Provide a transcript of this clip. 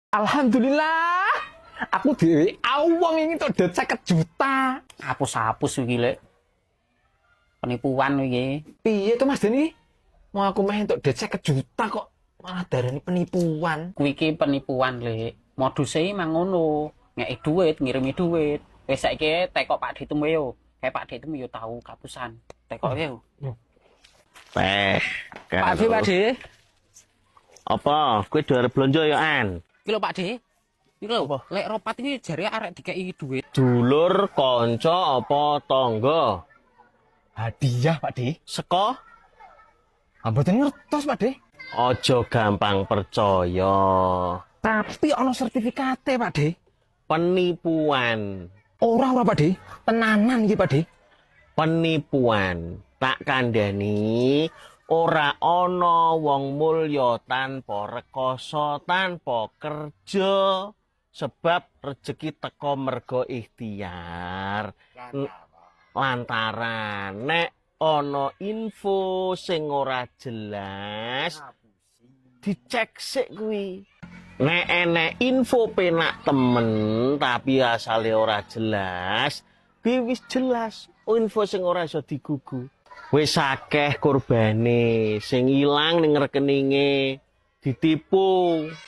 Alhamdulillah. Aku dhewe awang ini tok det 50 juta. Hapus-hapus iki lek. Penipuan iki. Piye to Mas Deni? Mau aku meh entuk det 50 juta kok malah darani penipuan. Kuwi iki penipuan lek. Moduse mang ngono. Ngeki duit, ngirimi duit. Wis saiki tekok Pak Ditem yo. Kayak Pak Ditem yo tahu kapusan. Tekok yo. Teh. Pak D, Pak D. Apa? Kowe arep blonjo ya, An? Iki lho Pak D. Iki lho, lek ropat iki jare arek dikeki duit. Dulur, kanca apa tangga? Hadiah, Pak De. Seko? Mboten ngertos, Pak De. Aja gampang percaya. Tapi ana sertifikate, Pak De. Penipuan. Ora, Pak De. Tenanan iki, Pak De. Penipuan. Tak kandhani ora ana wong mulya tanpa rekoso, tanpa kerja. Sebab rezeki teko mergo ikhtiar. Lantaran nek ana info sing ora jelas dicek sik kuwi. Nek enek info penak temen tapi asale ora jelas, wis jelas info sing ora iso digugu. Wis akeh korbane sing ilang ning rekeninge ditipu.